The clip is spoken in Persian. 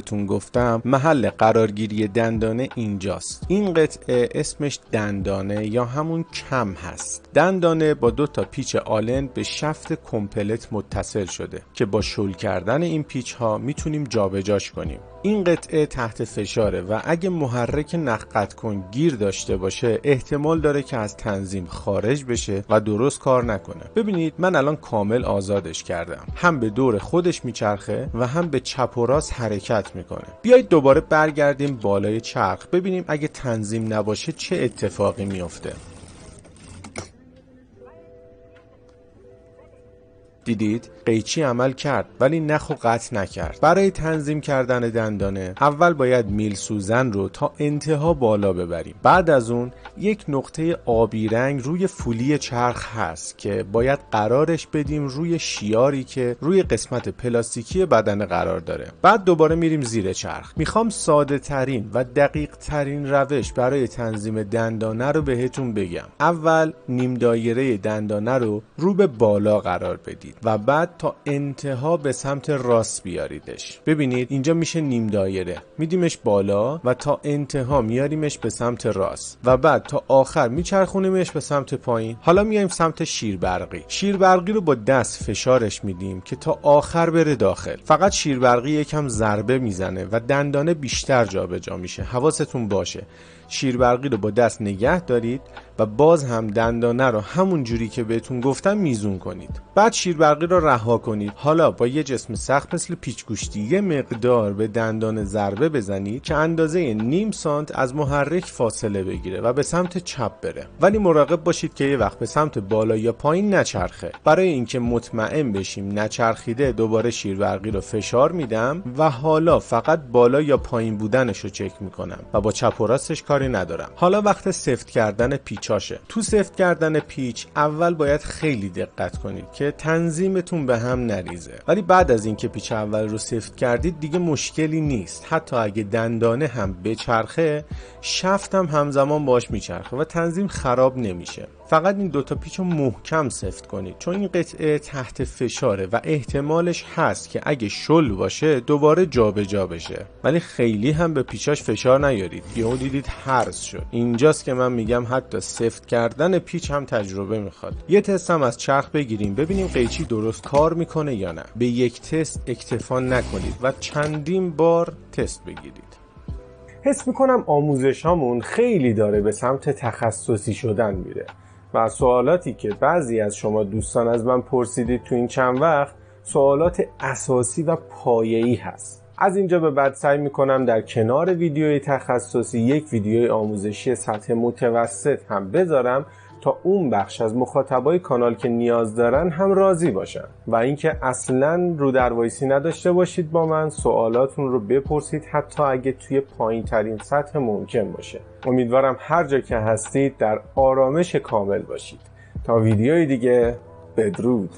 بهتون گفتم محل قرارگیری دندانه اینجاست. این قطعه اسمش دندانه یا همون کم هست. دندانه با 2 تا پیچ آلن به شفت کمپلت متصل شده که با شل کردن این پیچ ها میتونیم جابجاش کنیم. این قطعه تحت فشاره و اگه محرک نقد کن گیر داشته باشه احتمال داره که از تنظیم خارج بشه و درست کار نکنه. ببینید من الان کامل آزادش کردم، هم به دور خودش میچرخه و هم به چپ و راست حرکت میکنه. بیایید دوباره برگردیم بالای چرخ ببینیم اگه تنظیم نباشه چه اتفاقی میفته. دیدید؟ قیچی عمل کرد ولی نخ و قطع نکرد. برای تنظیم کردن دندانه اول باید میل سوزن رو تا انتها بالا ببریم. بعد از اون یک نقطه آبی رنگ روی فولی چرخ هست که باید قرارش بدیم روی شیاری که روی قسمت پلاستیکی بدن قرار داره. بعد دوباره میریم زیر چرخ. میخوام ساده ترین و دقیق ترین روش برای تنظیم دندانه رو بهتون بگم. اول نیم دایره دندانه رو به بالا قرار بدید و بعد تا انتها به سمت راست بیاریدش. ببینید اینجا میشه نیم دایره، میدیمش بالا و تا انتها میاریمش به سمت راست و بعد تا آخر میچرخونیمش به سمت پایین. حالا میایم سمت شیربرقی. شیربرقی رو با دست فشارش میدیم که تا آخر بره داخل. فقط شیربرقی یکم ضربه میزنه و دندانه بیشتر جابجا میشه. حواستون باشه شیربرقی رو با دست نگه دارید و باز هم دندانه رو همون جوری که بهتون گفتم میزون کنید. بعد شیربرقی رو رها کنید. حالا با یه جسم سخت مثل پیچگوشتی یه مقدار به دندانه ضربه بزنید که اندازه نیم سانت از محرک فاصله بگیره و به سمت چپ بره. ولی مراقب باشید که یه وقت به سمت بالا یا پایین نچرخه. برای اینکه مطمئن بشیم نچرخیده دوباره شیربرقی رو فشار میدم و حالا فقط بالا یا پایین بودنش رو چک میکنم و با چپ و راستش کاری ندارم. حالا وقت سفت کردن پیچاشه. تو سفت کردن پیچ اول باید خیلی دقت کنید که تنظیمتون به هم نریزه. ولی بعد از اینکه پیچ اول رو سفت کردید دیگه مشکلی نیست. حتی اگه دندانه هم بچرخه شفت هم همزمان باش میچرخه و تنظیم خراب نمیشه. فقط این 2 تا پیچ رو محکم سفت کنید چون این قطعه تحت فشاره و احتمالش هست که اگه شل باشه دوباره جابجا بشه. ولی خیلی هم به پیچاش فشار نیارید. یهو دیدید هرز شد. اینجاست که من میگم حتی سفت کردن پیچ هم تجربه میخواد. یه تست هم از چرخ بگیریم ببینیم قیچی درست کار میکنه یا نه. به یک تست اکتفا نکنید و چندین بار تست بگیرید. حس میکنم آموزشامون خیلی داره به سمت تخصصی شدن میره و سوالاتی که بعضی از شما دوستان از من پرسیدید تو این چند وقت سوالات اساسی و پایه‌ای هست. از اینجا به بعد سعی میکنم در کنار ویدیوی تخصصی یک ویدیوی آموزشی سطح متوسط هم بذارم تا اون بخش از مخاطبای کانال که نیاز دارن هم راضی باشن و اینکه اصلا رو در وایسی نداشته باشید با من، سوالاتون رو بپرسید حتی اگه توی پایین ترین سطح ممکن باشه. امیدوارم هر جا که هستید در آرامش کامل باشید. تا ویدیوی دیگه، بدرود.